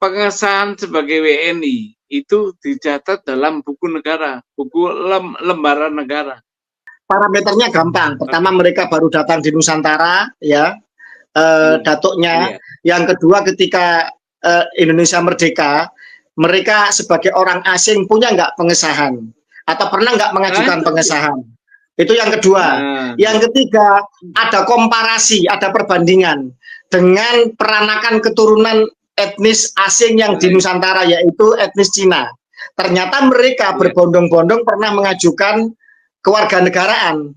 pengesahan sebagai WNI itu dicatat dalam buku negara, buku lembaran negara. Parameternya gampang. Pertama, mereka baru datang di Nusantara, ya, datuknya. Yang kedua, ketika Indonesia merdeka, mereka sebagai orang asing punya nggak pengesahan? Atau pernah nggak mengajukan pengesahan? Itu yang kedua. Yang ketiga, ada komparasi, ada perbandingan dengan peranakan keturunan etnis asing yang di Nusantara, yaitu etnis Cina. Ternyata mereka berbondong-bondong pernah mengajukan kewarganegaraan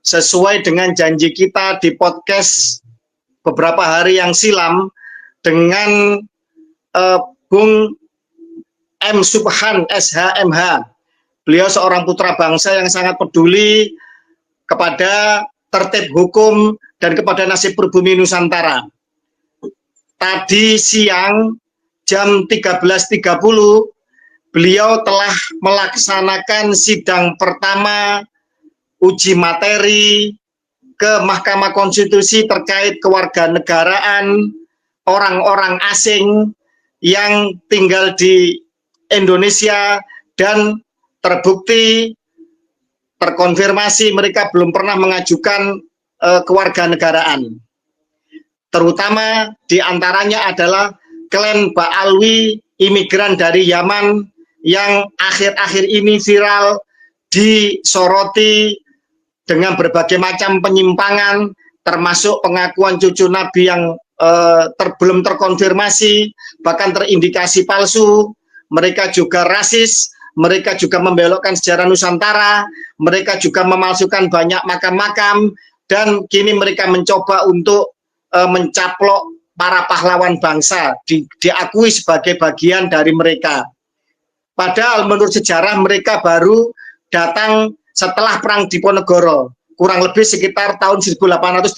sesuai dengan janji kita di podcast beberapa hari yang silam dengan Bung M. Subhan SHMH. Beliau seorang putra bangsa yang sangat peduli kepada tertib hukum dan kepada nasib pribumi Nusantara. Tadi siang jam 13.30 beliau telah melaksanakan sidang pertama uji materi ke Mahkamah Konstitusi terkait kewarganegaraan orang-orang asing yang tinggal di Indonesia dan terbukti terkonfirmasi mereka belum pernah mengajukan kewarganegaraan. Terutama diantaranya adalah klan Ba'alwi, imigran dari Yaman yang akhir-akhir ini viral, disoroti dengan berbagai macam penyimpangan, termasuk pengakuan cucu Nabi yang belum terkonfirmasi, bahkan terindikasi palsu. Mereka juga rasis, mereka juga membelokkan sejarah Nusantara, mereka juga memalsukan banyak makam-makam, dan kini mereka mencoba untuk mencaplok para pahlawan bangsa, diakui sebagai bagian dari mereka. Padahal menurut sejarah mereka baru datang setelah Perang Diponegoro, kurang lebih sekitar tahun 1832.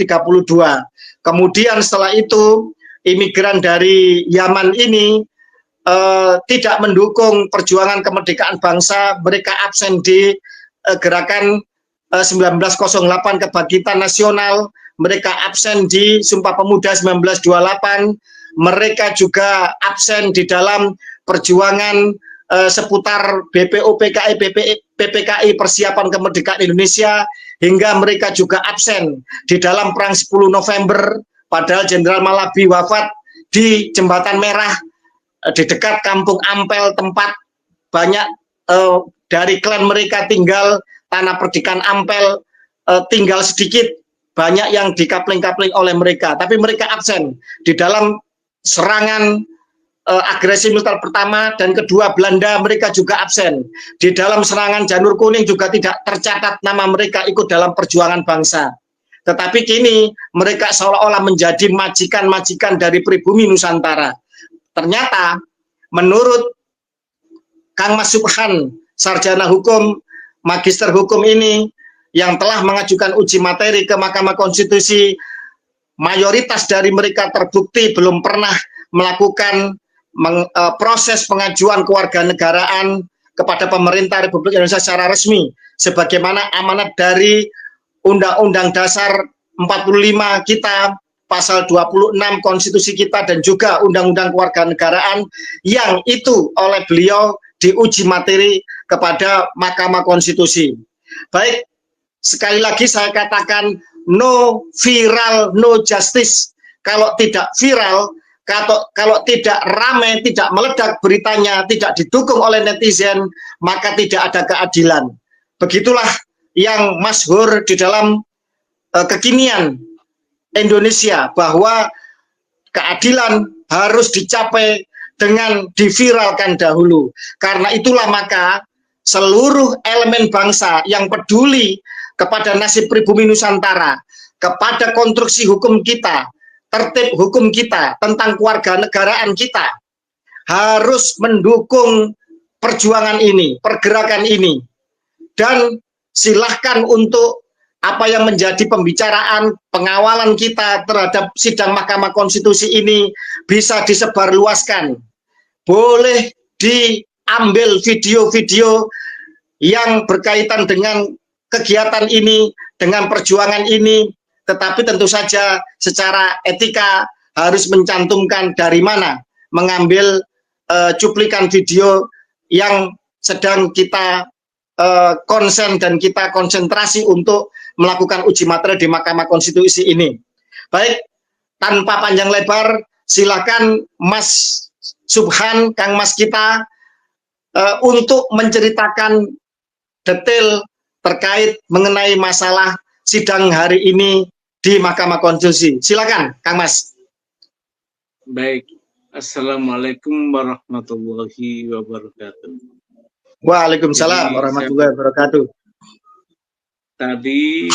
Kemudian setelah itu, imigran dari Yaman ini tidak mendukung perjuangan kemerdekaan bangsa, mereka absen di gerakan 1908 Kebangkitan Nasional, mereka absen di Sumpah Pemuda 1928, mereka juga absen di dalam perjuangan seputar BPO PKI PPKI persiapan kemerdekaan Indonesia, hingga mereka juga absen di dalam Perang 10 November, padahal Jenderal Malabi wafat di Jembatan Merah di dekat Kampung Ampel, tempat banyak dari klan mereka tinggal. Tanah Perdikan Ampel tinggal sedikit, banyak yang dikapling-kapling oleh mereka, tapi mereka absen di dalam serangan agresi militer pertama dan kedua Belanda. Mereka juga absen di dalam serangan Janur Kuning, juga tidak tercatat nama mereka ikut dalam perjuangan bangsa. Tetapi kini mereka seolah-olah menjadi majikan-majikan dari pribumi Nusantara. Ternyata menurut Kang Mas Subhan, sarjana hukum, magister hukum ini yang telah mengajukan uji materi ke Mahkamah Konstitusi, mayoritas dari mereka terbukti belum pernah melakukan proses pengajuan kewarganegaraan kepada pemerintah Republik Indonesia secara resmi, sebagaimana amanat dari Undang-Undang Dasar 45 kita, pasal 26 konstitusi kita, dan juga Undang-Undang Kewarganegaraan yang itu oleh beliau diuji materi kepada Mahkamah Konstitusi. Baik, sekali lagi saya katakan, no viral, no justice. Kalau tidak viral, kalau tidak ramai, tidak meledak beritanya, tidak didukung oleh netizen, maka tidak ada keadilan. Begitulah yang masyhur di dalam kekinian Indonesia, bahwa keadilan harus dicapai dengan diviralkan dahulu. Karena itulah maka seluruh elemen bangsa yang peduli kepada nasib pribumi Nusantara, kepada konstruksi hukum kita, tertib hukum kita, tentang kewarganegaraan kita, harus mendukung perjuangan ini, pergerakan ini. Dan silahkan untuk apa yang menjadi pembicaraan pengawalan kita terhadap sidang Mahkamah Konstitusi ini bisa disebarluaskan. Boleh diambil video-video yang berkaitan dengan kegiatan ini, dengan perjuangan ini, tetapi tentu saja secara etika harus mencantumkan dari mana mengambil cuplikan video yang sedang kita konsen dan kita konsentrasi untuk melakukan uji materi di Mahkamah Konstitusi ini. Baik, tanpa panjang lebar, silakan Mas Subhan, Kang Mas kita untuk menceritakan detail terkait mengenai masalah sidang hari ini di Mahkamah Konstitusi. Silakan, Kang Mas. Baik, Assalamualaikum warahmatullahi wabarakatuh. Waalaikumsalam warahmatullahi wabarakatuh. Tadi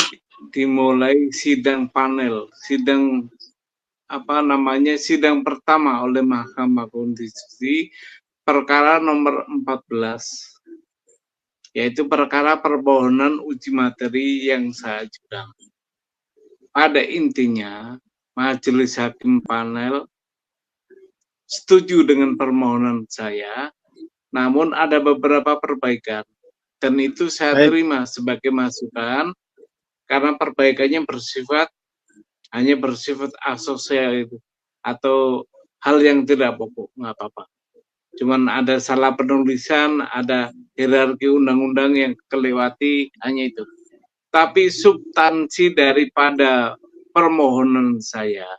dimulai sidang panel, sidang sidang pertama oleh Mahkamah Konstitusi perkara nomor 14, yaitu perkara permohonan uji materi yang saya ajukan. Pada intinya, Majelis Hakim panel setuju dengan permohonan saya, namun ada beberapa perbaikan, dan itu saya terima sebagai masukan karena perbaikannya hanya bersifat asosial itu, atau hal yang tidak pokok, nggak apa-apa. Cuman ada salah penulisan, ada hierarki undang-undang yang kelewati, hanya itu. Tapi substansi daripada permohonan saya,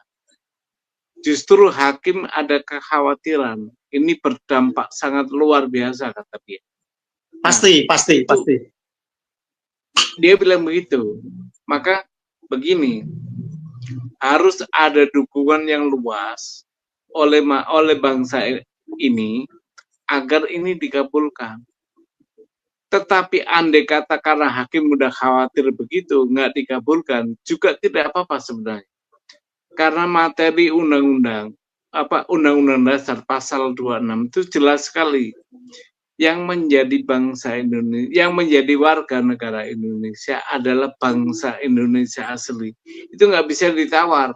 justru hakim ada kekhawatiran ini berdampak sangat luar biasa, kata dia. Pasti. Dia bilang begitu. Maka begini, harus ada dukungan yang luas oleh bangsa ini agar ini dikabulkan. Tetapi andai kata karena hakim udah khawatir begitu, nggak dikabulkan, juga tidak apa-apa sebenarnya. Karena materi undang-undang Dasar pasal 26 itu jelas sekali, yang menjadi bangsa Indonesia, yang menjadi warga negara Indonesia adalah bangsa Indonesia asli. Itu nggak bisa ditawar.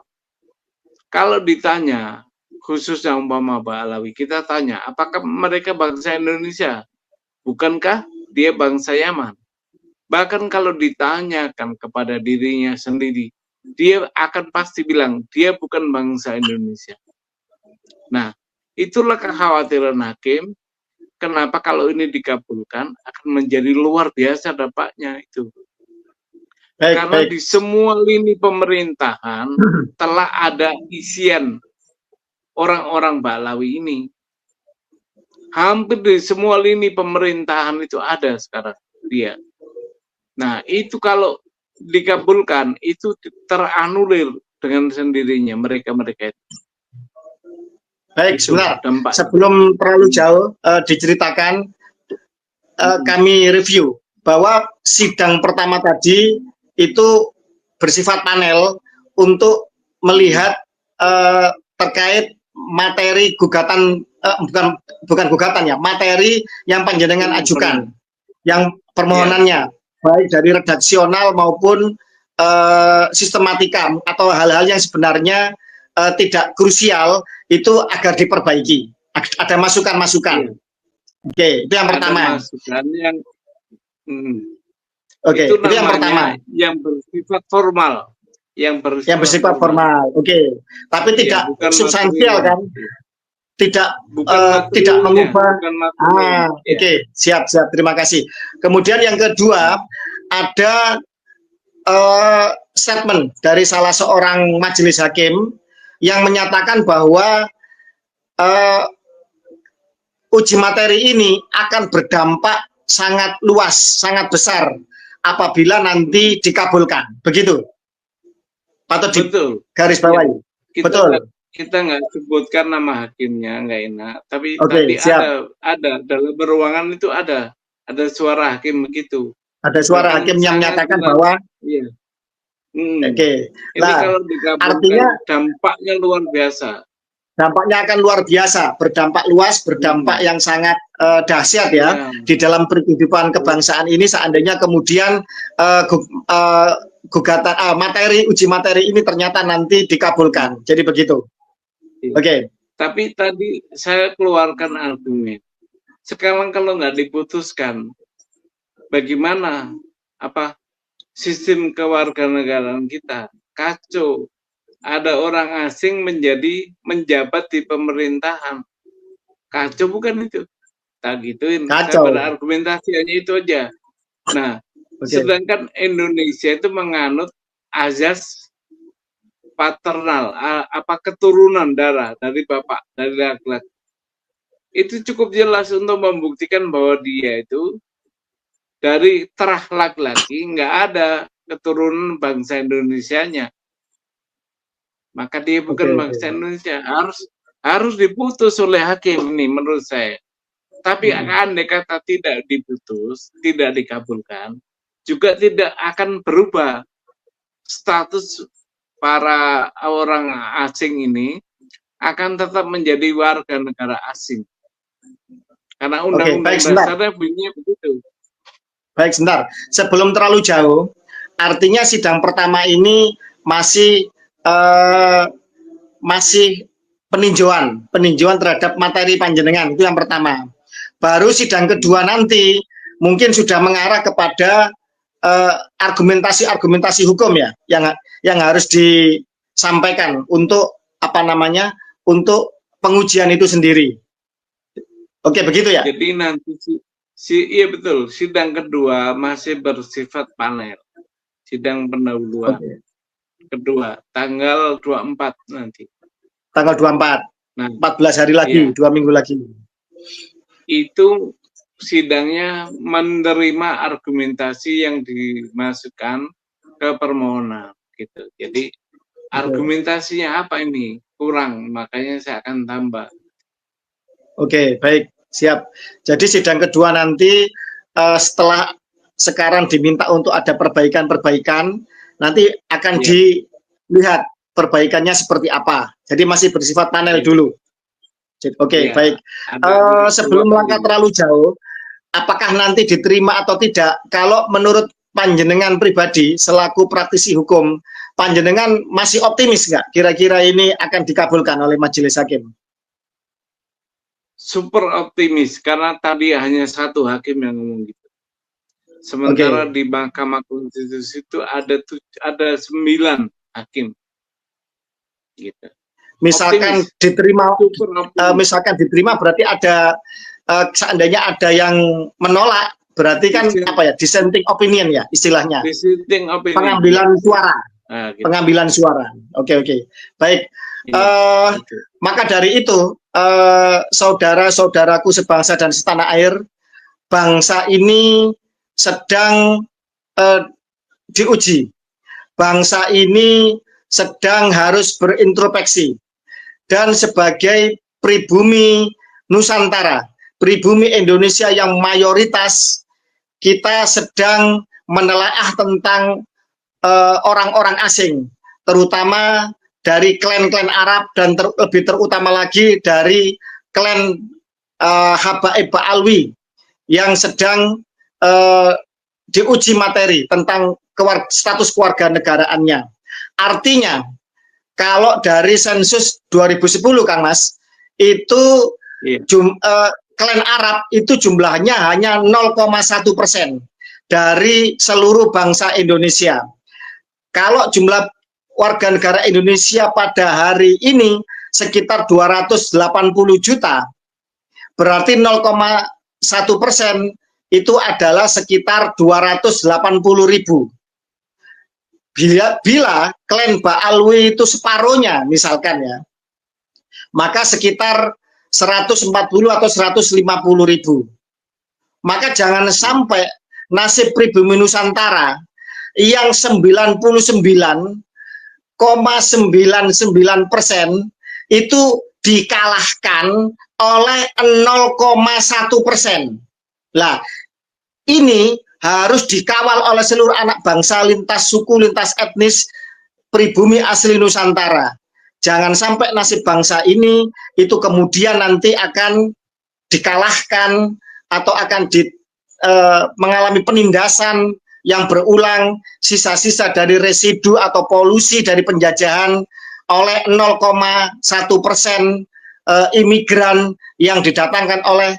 Kalau ditanya, khususnya umpama Mbak Alawi, kita tanya, apakah mereka bangsa Indonesia? Bukankah dia bangsa Yaman? Bahkan kalau ditanyakan kepada dirinya sendiri, dia akan pasti bilang, dia bukan bangsa Indonesia. Nah, itulah kekhawatiran hakim. Kenapa kalau ini dikabulkan akan menjadi luar biasa dampaknya itu. Karena di semua lini pemerintahan telah ada isian orang-orang Balawi ini. Hampir di semua lini pemerintahan itu ada sekarang dia. Nah, itu kalau dikabulkan itu teranulir dengan sendirinya mereka-mereka itu. Baik, sebentar. Sebelum terlalu jauh diceritakan, kami review bahwa sidang pertama tadi itu bersifat panel untuk melihat terkait materi gugatan, bukan gugatan ya, materi yang panjenengan ajukan, yang permohonannya, baik dari redaksional maupun sistematika atau hal-hal yang sebenarnya tidak krusial, itu agar diperbaiki. Ada masukan-masukan. Oke, itu yang pertama. Oke, itu yang pertama. Yang bersifat formal. Yang bersifat formal. Oke, tapi tidak substansial kan? Tidak mengubah. Oke, siap. Terima kasih. Kemudian yang kedua, ada statement dari salah seorang majelis hakim yang menyatakan bahwa uji materi ini akan berdampak sangat luas, sangat besar apabila nanti dikabulkan. Begitu? Patut di garis bawahi. Betul. Kita nggak sebutkan nama hakimnya, nggak enak. Tapi tadi ada dalam beruangan itu ada suara hakim begitu. Ada suara hakim yang menyatakan bahwa. Iya. Oke. Nah, kalau artinya dampaknya luar biasa. Dampaknya akan luar biasa, berdampak luas, berdampak yang sangat dahsyat ya di dalam kehidupan kebangsaan ini. Seandainya kemudian gugatan uji materi ini ternyata nanti dikabulkan. Jadi begitu. Oke. Tapi tadi saya keluarkan argumen. Sekarang kalau nggak diputuskan, bagaimana sistem kewarganegaraan kita kacau, ada orang asing menjabat di pemerintahan. Kacau bukan itu? Tak gituin. Saya Kacau. berargumentasi hanya itu aja. Nah, sedangkan Indonesia itu menganut azas paternal, keturunan darah dari bapak, dari laki-laki. Itu cukup jelas untuk membuktikan bahwa dia itu dari terah laki-laki, nggak ada keturunan bangsa Indonesianya. Maka dia bukan bangsa Indonesia. Harus diputus oleh hakim ini menurut saya. Tapi andai kata tidak diputus, tidak dikabulkan, juga tidak akan berubah status para orang asing ini, akan tetap menjadi warga negara asing. Karena undang-undang dasarnya bunyinya begitu. Baik, sebentar. Sebelum terlalu jauh, artinya sidang pertama ini masih peninjauan terhadap materi panjenengan, itu yang pertama. Baru sidang kedua nanti mungkin sudah mengarah kepada argumentasi hukum ya, yang harus disampaikan untuk untuk pengujian itu sendiri. Oke, begitu ya? Jadi nanti iya betul, sidang kedua masih bersifat panel. Sidang pendahuluan. Kedua, tanggal 24 nanti. Tanggal 24. Nah, 14 hari lagi, iya. 2 minggu lagi. Itu sidangnya menerima argumentasi yang dimasukkan ke permohonan gitu. Jadi argumentasinya apa ini? Kurang, makanya saya akan tambah. Oke, baik, siap. Jadi sidang kedua nanti setelah sekarang diminta untuk ada perbaikan-perbaikan, nanti akan dilihat perbaikannya seperti apa. Jadi masih bersifat panel dulu. Oke, baik. Sebelum melangkah terlalu jauh, apakah nanti diterima atau tidak? Kalau menurut panjenengan pribadi selaku praktisi hukum, panjenengan masih optimis nggak? Kira-kira ini akan dikabulkan oleh majelis hakim? Super optimis, karena tadi hanya satu hakim yang ngomong gitu. Sementara di Mahkamah Konstitusi itu ada 9 hakim. Gitu. Misalkan diterima berarti ada seandainya ada yang menolak, berarti kan dissenting opinion ya istilahnya. Dissenting opinion. Pengambilan suara. Gitu. Pengambilan suara. Oke. Baik. Maka dari itu saudara-saudaraku sebangsa dan setanah air, bangsa ini sedang diuji. Bangsa ini sedang harus berintrospeksi. Dan sebagai pribumi Nusantara, pribumi Indonesia yang mayoritas, kita sedang menelaah tentang orang-orang asing, terutama dari klan-klan Arab dan lebih terutama lagi dari klan Habaib Ba'alwi yang sedang diuji materi tentang status keluarga negaraannya. Artinya, kalau dari sensus 2010, Kang Mas, itu klan Arab itu jumlahnya hanya 0,1% dari seluruh bangsa Indonesia. Kalau jumlah warga negara Indonesia pada hari ini sekitar 280 juta, berarti 0,1% itu adalah sekitar 280.000. Bila klan Ba'alwi itu separuhnya misalkan ya, maka sekitar 140 atau 150.000. Maka jangan sampai nasib pribumi Nusantara yang 99,99% itu dikalahkan oleh 0,1%. Lah, ini harus dikawal oleh seluruh anak bangsa lintas suku, lintas etnis, pribumi asli Nusantara. Jangan sampai nasib bangsa ini itu kemudian nanti akan dikalahkan atau akan mengalami penindasan yang berulang, sisa-sisa dari residu atau polusi dari penjajahan oleh 0,1% imigran yang didatangkan oleh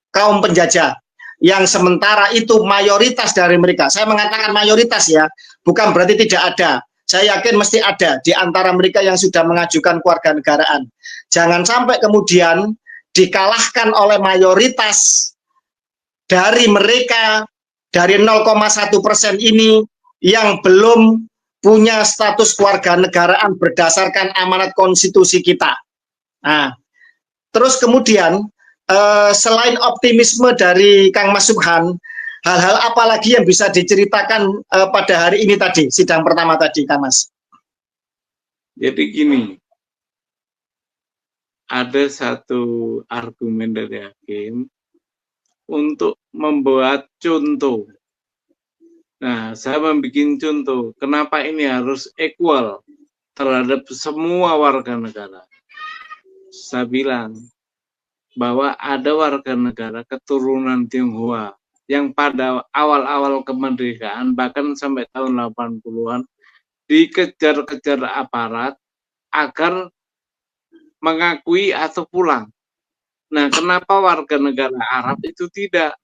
kaum penjajah. Yang sementara itu mayoritas dari mereka, saya mengatakan mayoritas ya, bukan berarti tidak ada. saya yakin mesti ada di antara mereka yang sudah mengajukan kewarganegaraan. Jangan sampai kemudian dikalahkan oleh mayoritas dari mereka, dari 0,1% ini yang belum punya status kewarganegaraan berdasarkan amanat konstitusi kita. Nah, terus kemudian selain optimisme dari Kang Mas Subhan, hal-hal apa lagi yang bisa diceritakan pada hari ini tadi, sidang pertama tadi, Kang Mas? Jadi gini, ada satu argumen dari hakim untuk membuat contoh. Nah, saya membuat contoh, kenapa ini harus equal terhadap semua warga negara. Saya bilang bahwa ada warga negara keturunan Tionghoa yang pada awal-awal kemerdekaan, bahkan sampai tahun 80-an, dikejar-kejar aparat agar mengakui atau pulang. Nah, kenapa warga negara Arab itu tidak?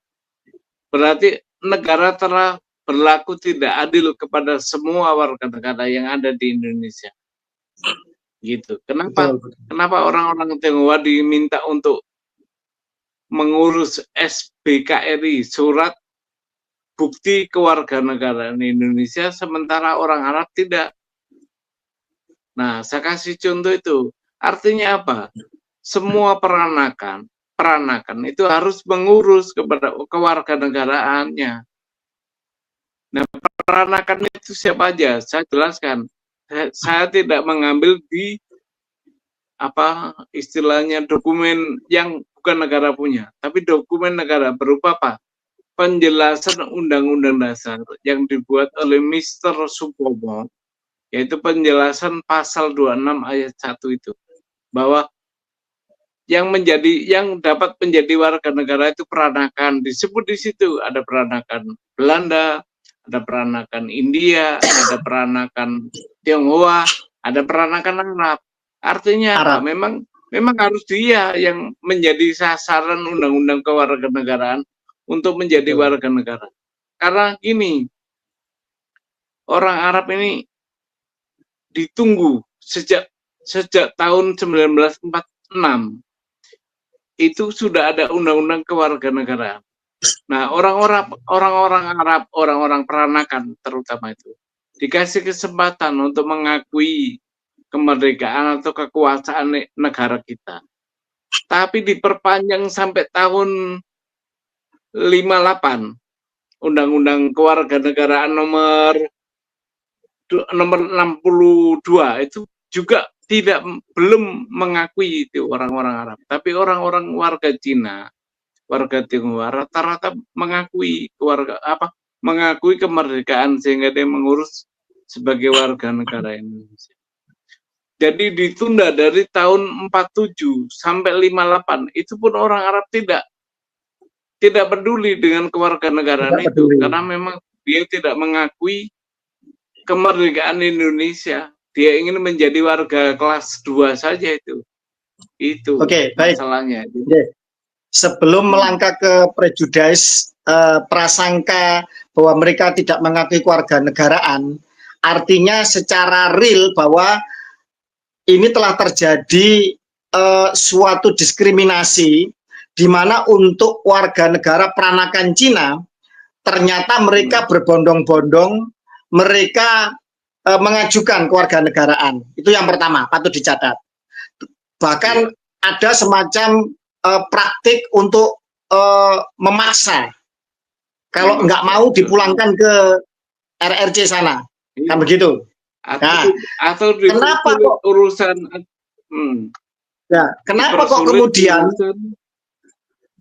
Berarti negara telah berlaku tidak adil kepada semua warga negara yang ada di Indonesia. Gitu. Kenapa orang-orang Tionghoa diminta untuk mengurus SBKRI, surat bukti kewarganegaraan Indonesia, sementara orang Arab tidak? Nah, saya kasih contoh itu. Artinya apa? Semua peranakan itu harus mengurus kepada kewarganegaraannya. Nah, peranakan itu siapa aja? Saya jelaskan. Saya tidak mengambil di apa istilahnya dokumen yang bukan negara punya, tapi dokumen negara berupa apa? Penjelasan Undang-Undang Dasar yang dibuat oleh Mr. Supomo, yaitu penjelasan pasal 26 ayat 1 itu, bahwa yang dapat menjadi warga negara itu peranakan, disebut di situ ada peranakan Belanda, ada peranakan India, ada peranakan Tionghoa, ada peranakan Arab. Artinya apa? Memang harus dia yang menjadi sasaran undang-undang kewarganegaraan untuk menjadi warga negara. Karena gini, orang Arab ini ditunggu sejak tahun 1946 itu sudah ada undang-undang kewarganegaraan. Nah, orang-orang Arab, orang-orang peranakan terutama itu dikasih kesempatan untuk mengakui kemerdekaan atau kekuasaan negara kita. Tapi diperpanjang sampai tahun 58. Undang-Undang Kewarganegaraan nomor 62 itu juga belum mengakui itu orang-orang Arab. Tapi orang-orang warga Cina, warga Tionghoa rata-rata mengakui kemerdekaan sehingga dia mengurus sebagai warga negara Indonesia. Jadi ditunda dari tahun 47 sampai 58, itu pun orang Arab tidak peduli dengan kewarganegaraan itu, karena memang dia tidak mengakui kemerdekaan Indonesia. Dia ingin menjadi warga kelas 2 saja itu. Itu masalahnya. Sebelum melangkah ke prejudis, prasangka bahwa mereka tidak mengakui kewarganegaraan, artinya secara real bahwa ini telah terjadi suatu diskriminasi di mana untuk warga negara peranakan Cina ternyata mereka berbondong-bondong mereka mengajukan kewarganegaraan. Itu yang pertama, patut dicatat. Bahkan ada semacam praktik untuk memaksa kalau nggak mau dipulangkan ke RRC sana, kan begitu. Atau kenapa kok urusan kenapa kok kemudian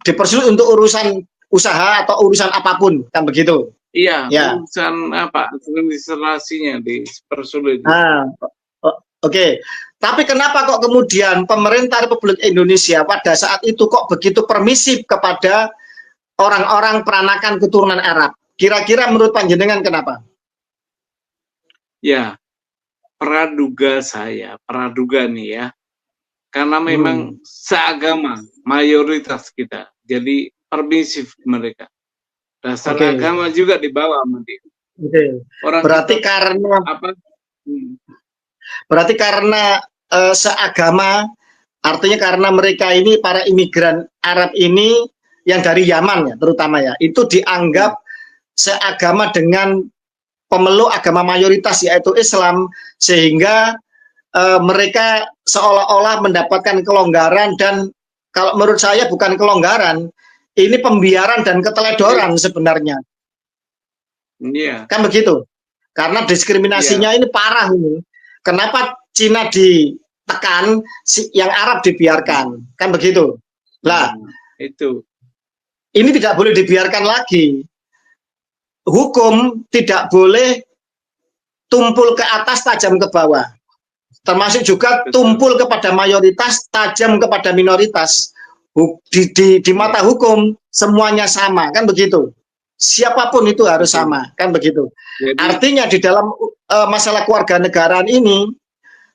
dipersulit untuk urusan usaha atau urusan apapun, kan begitu? Iya, urusan apa administrasinya dipersulit. Oke. Tapi kenapa kok kemudian pemerintah Republik Indonesia pada saat itu kok begitu permisif kepada orang-orang peranakan keturunan Arab? Kira-kira menurut panjenengan kenapa? Ya, praduga nih ya, karena memang seagama mayoritas kita, jadi permisif mereka. Dasar agama juga dibawa sama dia. Berarti karena Berarti karena seagama, artinya karena mereka ini para imigran Arab ini yang dari Yaman ya terutama ya, itu dianggap seagama dengan pemeluk agama mayoritas yaitu Islam, sehingga mereka seolah-olah mendapatkan kelonggaran, dan kalau menurut saya bukan kelonggaran, ini pembiaran dan keteledoran sebenarnya. Iya. Kan begitu. Karena diskriminasinya ini parah ini. Kenapa Cina ditekan, yang Arab dibiarkan? Kan begitu. Lah, itu. Ini tidak boleh dibiarkan lagi. Hukum tidak boleh tumpul ke atas, tajam ke bawah. Termasuk juga tumpul kepada mayoritas, tajam kepada minoritas. Di mata hukum semuanya sama, kan begitu. Siapapun itu harus sama, kan begitu. Jadi, artinya di dalam masalah kewarganegaraan ini,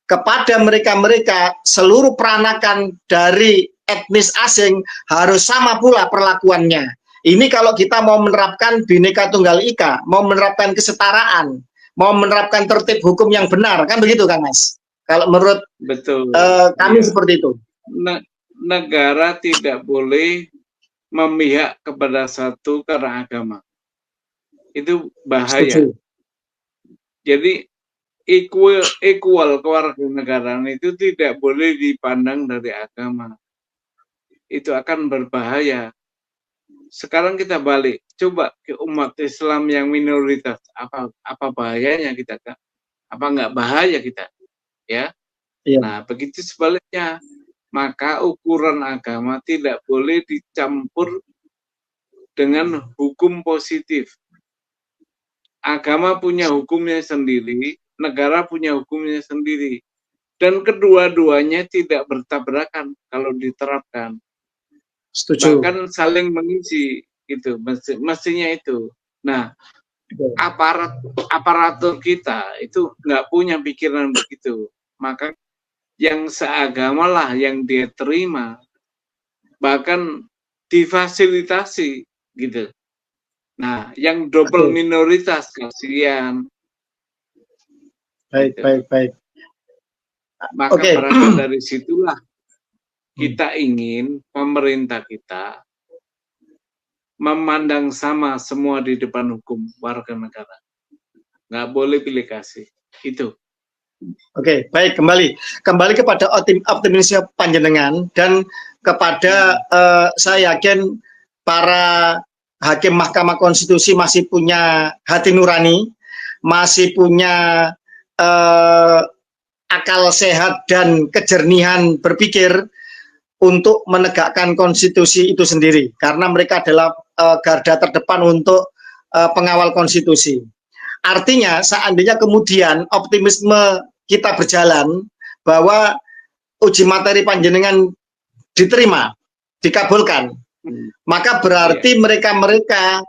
kepada mereka-mereka seluruh peranakan dari etnis asing harus sama pula perlakuannya. Ini kalau kita mau menerapkan Bhinneka Tunggal Ika, mau menerapkan kesetaraan, mau menerapkan tertib hukum yang benar, kan begitu Kang Mas? Kalau menurut kami seperti itu. Negara tidak boleh memihak kepada satu karena agama. Itu bahaya. Setuju. Jadi equal kewarganegaraan itu tidak boleh dipandang dari agama. Itu akan berbahaya. Sekarang kita balik, coba ke umat Islam yang minoritas, apa bahayanya kita, Kak? Apa nggak bahaya kita? Ya. Iya. Nah, begitu sebaliknya, maka ukuran agama tidak boleh dicampur dengan hukum positif. Agama punya hukumnya sendiri, negara punya hukumnya sendiri, dan kedua-duanya tidak bertabrakan kalau diterapkan. Setuju. Bahkan saling mengisi, itu mestinya itu. Nah, aparatur kita itu nggak punya pikiran begitu, maka yang seagama lah yang dia terima, bahkan difasilitasi gitu. Nah, yang double minoritas kasihan. Baik, gitu. baik. Maka berangkat dari situlah kita ingin pemerintah kita memandang sama semua di depan hukum warga negara. Nggak boleh pilih kasih. Itu. Oke, baik, kembali kepada optimisme panjenengan, dan kepada saya yakin para hakim Mahkamah Konstitusi masih punya hati nurani, masih punya akal sehat dan kejernihan berpikir untuk menegakkan konstitusi itu sendiri, karena mereka adalah garda terdepan untuk pengawal konstitusi. Artinya seandainya kemudian optimisme kita berjalan bahwa uji materi panjenengan diterima, dikabulkan, maka berarti mereka-mereka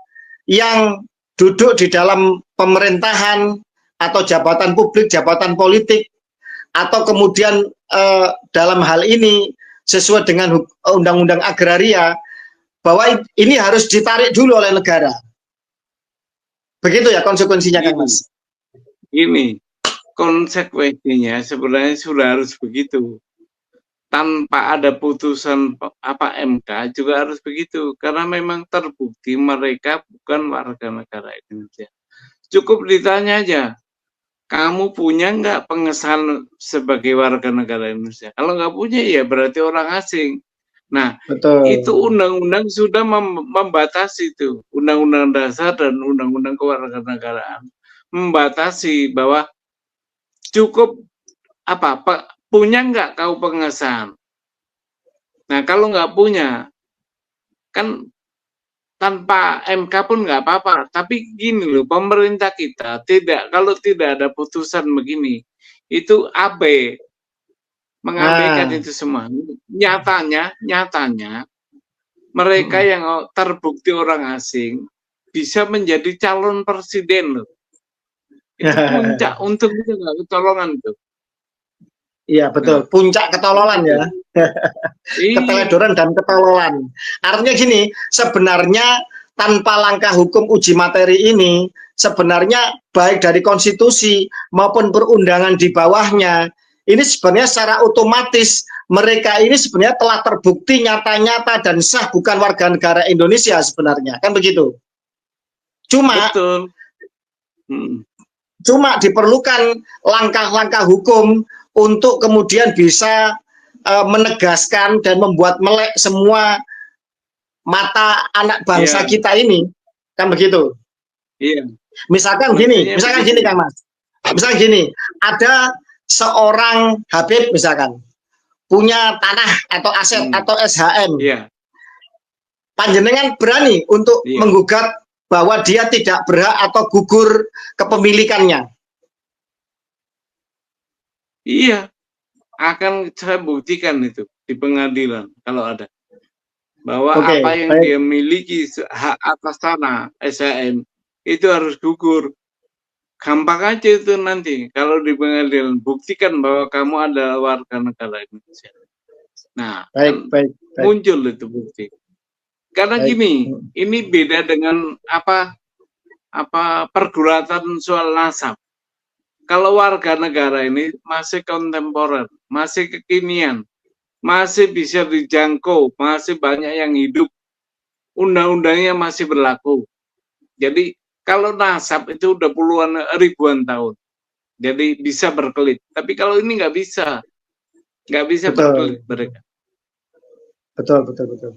yang duduk di dalam pemerintahan atau jabatan publik, jabatan politik, atau kemudian dalam hal ini sesuai dengan undang-undang agraria, bahwa ini harus ditarik dulu oleh negara. Begitu ya konsekuensinya, Kang Mas? Ini konsekuensinya sebenarnya sudah harus begitu. Tanpa ada putusan MK juga harus begitu, karena memang terbukti mereka bukan warga negara Indonesia. Cukup ditanya aja, kamu punya nggak pengesahan sebagai warga negara Indonesia? Kalau nggak punya, ya berarti orang asing. Nah, itu undang-undang sudah membatasi itu, undang-undang dasar dan undang-undang kewarganegaraan membatasi bahwa cukup punya nggak kau pengesahan. Nah, kalau nggak punya, kan tanpa MK pun nggak apa-apa. Tapi gini loh, pemerintah kita kalau tidak ada putusan begini, itu AB mengabaikan itu semua. Nyatanya mereka yang terbukti orang asing bisa menjadi calon presiden loh. Itu puncak untuk itu nggak ketolongan tuh. Iya betul, puncak ketololan ya. Keteledoran dan ketololan. Artinya gini, sebenarnya tanpa langkah hukum uji materi ini, sebenarnya baik dari konstitusi maupun perundangan di bawahnya, ini sebenarnya secara otomatis mereka ini sebenarnya telah terbukti nyata-nyata dan sah bukan warga negara Indonesia sebenarnya, kan begitu. Betul. Cuma diperlukan langkah-langkah hukum untuk kemudian bisa menegaskan dan membuat melek semua mata anak bangsa kita ini, kan begitu. Misalkan gini Kang Mas. Misalkan gini, ada seorang Habib misalkan punya tanah atau aset atau SHM. Panjenengan berani untuk menggugat bahwa dia tidak berhak atau gugur kepemilikannya? Iya, akan saya buktikan itu di pengadilan kalau ada. Bahwa apa yang dia miliki hak atas tanah SHM itu harus gugur. Gampang aja itu nanti kalau di pengadilan, buktikan bahwa kamu adalah warga negara Indonesia. Nah, muncul itu bukti. Karena gini, ini beda dengan pergulatan soal nasab. Kalau warga negara ini masih kontemporer, masih kekinian, masih bisa dijangkau, masih banyak yang hidup, undang-undangnya masih berlaku. Jadi kalau nasab itu udah puluhan ribuan tahun, jadi bisa berkelit. Tapi kalau ini nggak bisa berkelit mereka. Betul.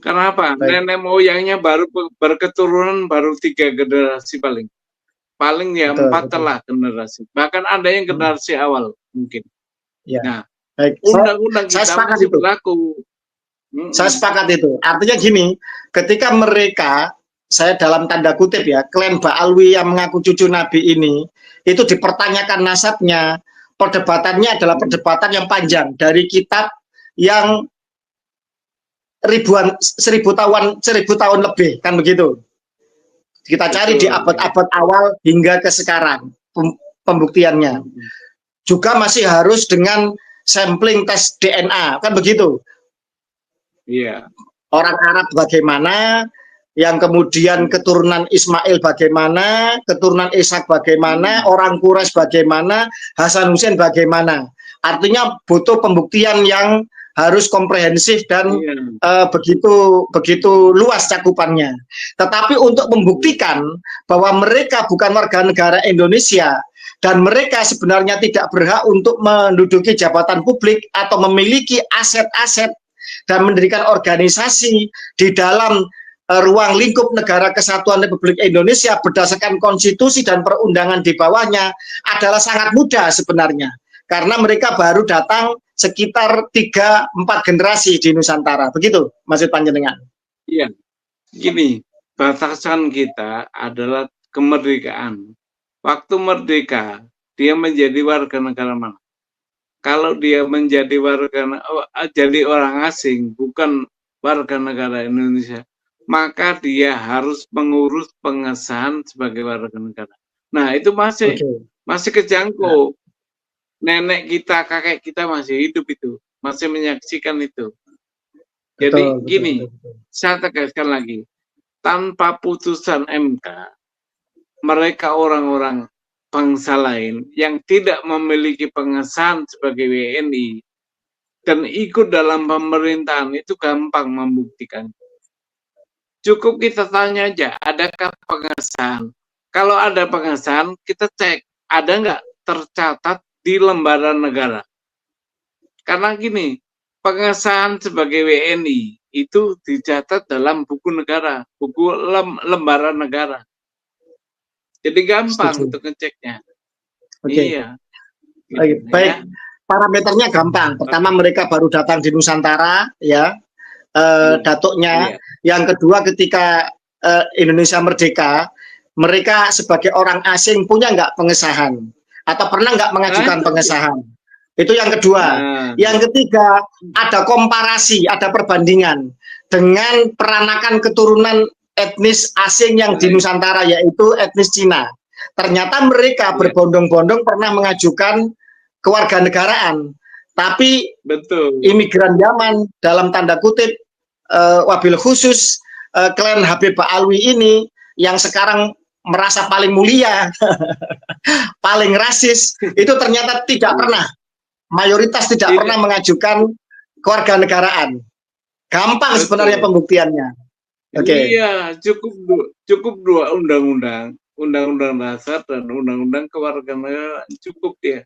Kenapa? Nenek moyangnya baru berketurunan baru 3 generasi paling ya 4 telah generasi. Bahkan ada yang generasi awal mungkin. Nah, undang-undang kita masih berlaku. Saya sepakat itu. Artinya gini, ketika mereka, saya dalam tanda kutip ya, klan Ba'alwi yang mengaku cucu Nabi ini, itu dipertanyakan nasabnya, perdebatannya adalah perdebatan yang panjang dari kitab yang seribu tahun lebih, kan begitu. Kita cari di abad-abad awal hingga ke sekarang pembuktiannya. Juga masih harus dengan sampling tes DNA, kan begitu. Orang Arab bagaimana, yang kemudian keturunan Ismail bagaimana, keturunan Ishak bagaimana, orang Quraisy bagaimana, Hasan Hussein bagaimana. Artinya butuh pembuktian yang harus komprehensif dan begitu luas cakupannya. Tetapi untuk membuktikan bahwa mereka bukan warga negara Indonesia dan mereka sebenarnya tidak berhak untuk menduduki jabatan publik atau memiliki aset-aset dan mendirikan organisasi di dalam ruang lingkup negara kesatuan Republik Indonesia berdasarkan konstitusi dan perundangan di bawahnya adalah sangat mudah sebenarnya. Karena mereka baru datang sekitar 3-4 generasi di Nusantara. Begitu maksud panjenengan? Iya. Gini, batasan kita adalah kemerdekaan. Waktu merdeka, dia menjadi warga negara mana? Kalau dia menjadi jadi orang asing, bukan warga negara Indonesia, maka dia harus mengurus pengesahan sebagai warga negara. Nah, itu masih kejangkau. Nenek kita, kakek kita masih hidup itu, masih menyaksikan itu. Jadi gini, saya tegaskan lagi, tanpa putusan MK, mereka orang-orang bangsa lain yang tidak memiliki pengesahan sebagai WNI dan ikut dalam pemerintahan itu gampang membuktikan. Cukup kita tanya aja, adakah pengesahan? Kalau ada pengesahan, kita cek, ada nggak tercatat di lembaran negara. Karena gini, pengesahan sebagai WNI itu dicatat dalam buku negara, buku lembaran negara. Jadi gampang untuk ngeceknya. Iya. Baik, parameternya gampang. Pertama mereka baru datang di Nusantara, ya, datuknya. Yang kedua ketika Indonesia merdeka, mereka sebagai orang asing punya nggak pengesahan? Atau pernah nggak mengajukan pengesahan? Itu yang kedua. Yang ketiga, ada komparasi, ada perbandingan dengan peranakan keturunan etnis asing yang di Nusantara, yaitu etnis Cina. Ternyata mereka berbondong-bondong pernah mengajukan kewarganegaraan, tapi imigran Yaman dalam tanda kutip wabil khusus klan Habib Ba'alwi ini yang sekarang merasa paling mulia, paling rasis, itu ternyata tidak pernah, mayoritas tidak pernah mengajukan kewarganegaraan. Gampang sebenarnya pembuktiannya. Iya, cukup dua undang-undang, undang-undang dasar dan undang-undang kewarganegaraan, cukup dia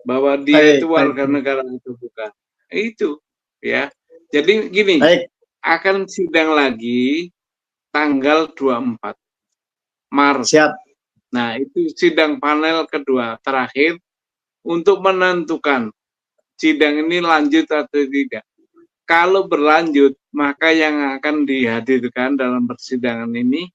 bahwa dia itu warga negara itu bukan. Itu ya. Jadi gini, akan sidang lagi tanggal 24 Maret. Siap. Nah, itu sidang panel kedua terakhir untuk menentukan sidang ini lanjut atau tidak. Kalau berlanjut, maka yang akan dihadirkan dalam persidangan ini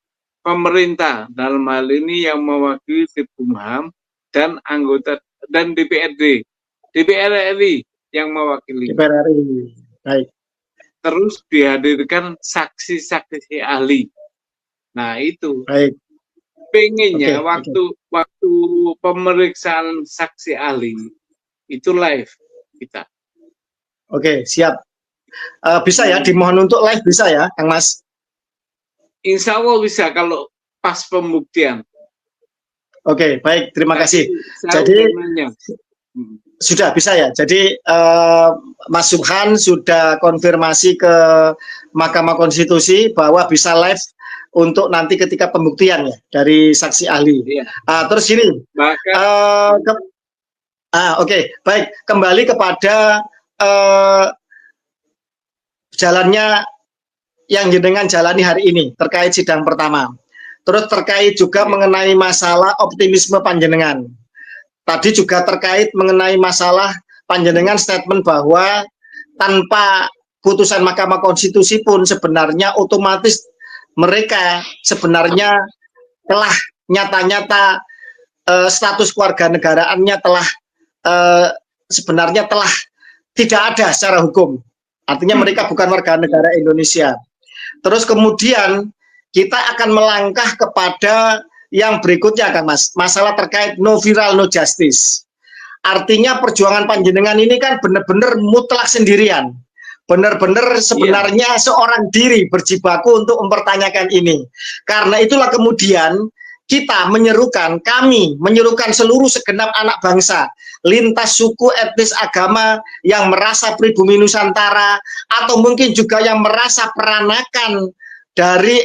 pemerintah, dalam hal ini yang mewakili Tipkumham dan anggota dan DPRD, DPR RI yang mewakili. DPR RI. Baik. Terus dihadirkan saksi-saksi ahli. Nah, itu. Baik. Pengennya waktu pemeriksaan saksi ahli itu live kita. Oke, siap. Bisa ya, dimohon untuk live bisa ya, Kang Mas? Insya Allah bisa kalau pas pembuktian. Oke, baik, terima kasih. Jadi sudah bisa ya. Jadi Mas Subhan sudah konfirmasi ke Mahkamah Konstitusi bahwa bisa live untuk nanti ketika pembuktian ya dari saksi ahli. Iya. Terus ini, oke, baik. Kembali kepada jalannya yang jenengan jalani hari ini terkait sidang pertama. Terus terkait juga mengenai masalah optimisme panjenengan. Tadi juga terkait mengenai masalah panjenengan statement bahwa tanpa putusan Mahkamah Konstitusi pun sebenarnya otomatis mereka sebenarnya telah nyata-nyata status kewarganegaraannya telah sebenarnya telah tidak ada secara hukum. Artinya mereka bukan warga negara Indonesia. Terus kemudian kita akan melangkah kepada yang berikutnya, Kang Mas, masalah terkait no viral no justice. Artinya perjuangan panjenengan ini kan benar-benar mutlak sendirian, benar-benar sebenarnya seorang diri berjibaku untuk mempertanyakan ini. Karena itulah kemudian kita kami menyerukan seluruh segenap anak bangsa, lintas suku, etnis, agama yang merasa pribumi Nusantara, atau mungkin juga yang merasa peranakan dari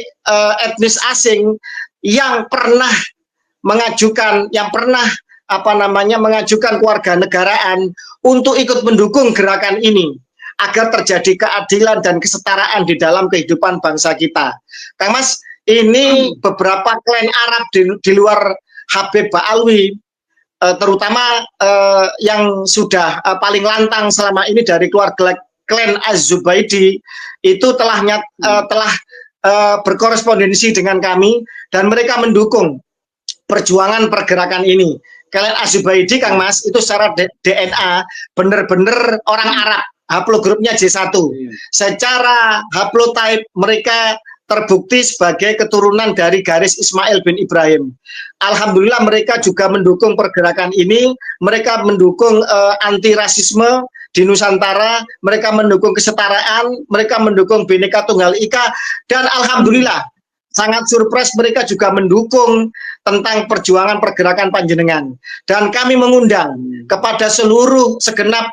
etnis asing yang pernah mengajukan, mengajukan kewarganegaraan untuk ikut mendukung gerakan ini agar terjadi keadilan dan kesetaraan di dalam kehidupan bangsa kita. Kang Mas, ini beberapa klan Arab di luar Habib Ba'alwi, terutama yang sudah paling lantang selama ini dari keluarga klan Az-Zubaidi itu telah berkorespondensi dengan kami dan mereka mendukung perjuangan pergerakan ini. Klan Az-Zubaidi, Kang Mas, itu secara DNA benar-benar orang Arab, haplogrupnya J1. Secara haplotype mereka terbukti sebagai keturunan dari garis Ismail bin Ibrahim. Alhamdulillah mereka juga mendukung pergerakan ini, mereka mendukung anti rasisme di Nusantara, mereka mendukung kesetaraan, mereka mendukung Bhinneka Tunggal Ika, dan alhamdulillah sangat surprise mereka juga mendukung tentang perjuangan pergerakan panjenengan. Dan kami mengundang kepada seluruh segenap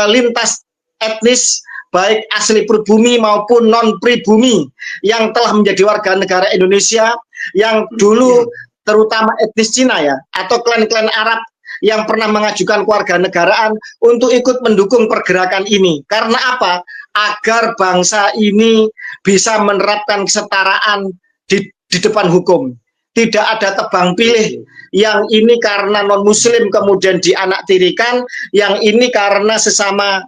lintas etnis, baik asli pribumi maupun non pribumi yang telah menjadi warga negara Indonesia, yang dulu terutama etnis Cina ya, atau klan-klan Arab yang pernah mengajukan kewarganegaraan untuk ikut mendukung pergerakan ini. Karena apa? Agar bangsa ini bisa menerapkan kesetaraan di depan hukum. Tidak ada tebang pilih, yang ini karena non-muslim kemudian dianaktirikan, yang ini karena sesama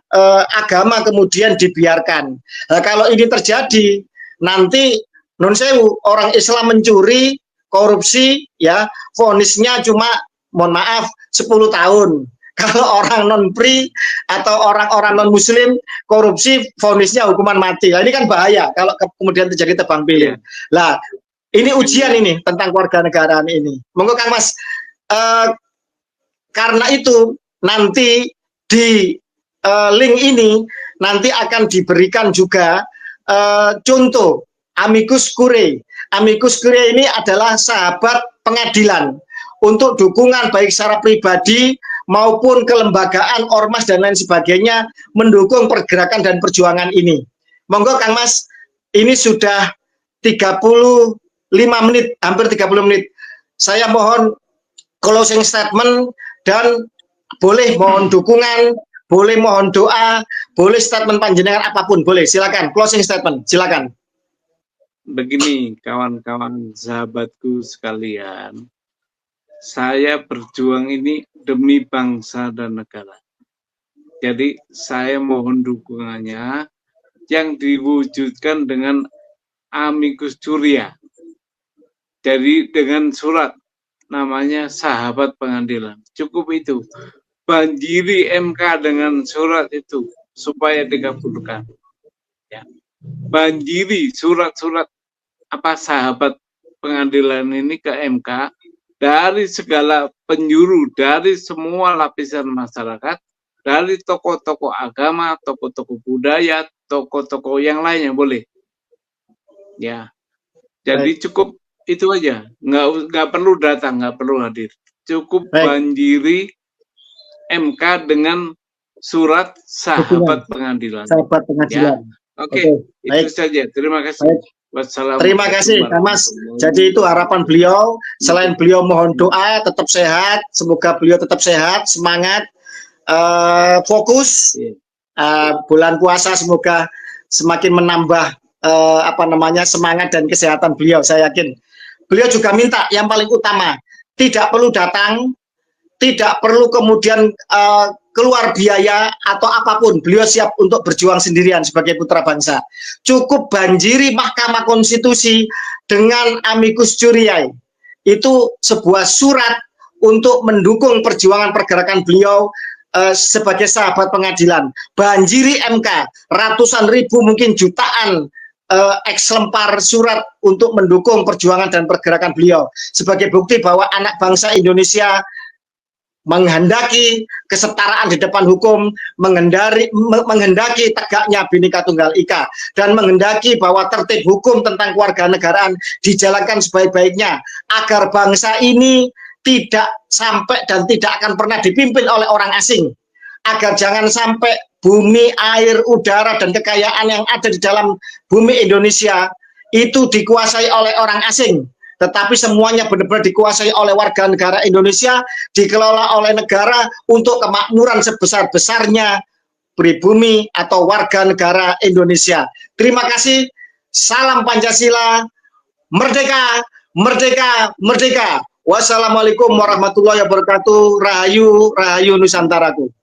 agama kemudian dibiarkan. Nah, kalau ini terjadi, nanti non sewu, orang Islam mencuri, korupsi, ya, vonisnya cuma, mohon maaf, 10 tahun. Kalau orang non-pri atau orang-orang non-muslim korupsi, vonisnya hukuman mati. Nah, ini kan bahaya kalau kemudian terjadi tebang pilih. Lah, ini ujian ini tentang kewarganegaraan ini. Monggo Kang Mas, karena itu nanti di link ini nanti akan diberikan juga contoh amicus curiae. Amicus curiae ini adalah sahabat pengadilan untuk dukungan baik secara pribadi maupun kelembagaan, ormas dan lain sebagainya mendukung pergerakan dan perjuangan ini. Monggo Kang Mas, ini sudah 35 menit, hampir 30 menit. Saya mohon closing statement dan boleh mohon dukungan, boleh mohon doa, boleh statement panjenengan apapun, boleh. Silakan closing statement, silakan. Begini, kawan-kawan sahabatku sekalian, saya berjuang ini demi bangsa dan negara. Jadi saya mohon dukungannya yang diwujudkan dengan amicus curiae. Jadi dengan surat namanya sahabat pengadilan. Cukup itu. Banjiri MK dengan surat itu supaya dikabulkan. Ya. Banjiri surat-surat sahabat pengadilan ini ke MK dari segala penjuru, dari semua lapisan masyarakat, dari tokoh-tokoh agama, tokoh-tokoh budaya, tokoh-tokoh yang lainnya boleh. Ya, jadi cukup itu aja, nggak perlu datang, nggak perlu hadir, cukup banjiri MK dengan surat sahabat pengadilan. Sahabat pengadilan. Ya. Oke, itu saja. Terima kasih. Terima kasih, Mas. Jadi itu harapan beliau. Selain beliau mohon doa, tetap sehat. Semoga beliau tetap sehat, semangat, fokus. Bulan puasa semoga semakin menambah semangat dan kesehatan beliau. Saya yakin. Beliau juga minta yang paling utama, tidak perlu datang, tidak perlu kemudian keluar biaya atau apapun. Beliau siap untuk berjuang sendirian sebagai putra bangsa. Cukup banjiri Mahkamah Konstitusi dengan amicus curiae. Itu sebuah surat untuk mendukung perjuangan pergerakan beliau sebagai sahabat pengadilan. Banjiri MK, ratusan ribu mungkin jutaan ekslempar surat untuk mendukung perjuangan dan pergerakan beliau. Sebagai bukti bahwa anak bangsa Indonesia menghendaki kesetaraan di depan hukum, menghendaki tegaknya Bhinneka Tunggal Ika, dan menghendaki bahwa tertib hukum tentang kewarganegaraan dijalankan sebaik-baiknya, agar bangsa ini tidak sampai dan tidak akan pernah dipimpin oleh orang asing, agar jangan sampai bumi, air, udara, dan kekayaan yang ada di dalam bumi Indonesia itu dikuasai oleh orang asing, tetapi semuanya benar-benar dikuasai oleh warga negara Indonesia, dikelola oleh negara untuk kemakmuran sebesar-besarnya pribumi atau warga negara Indonesia. Terima kasih. Salam Pancasila. Merdeka, merdeka, merdeka. Wassalamualaikum warahmatullahi wabarakatuh. Rahayu, rahayu Nusantaraku.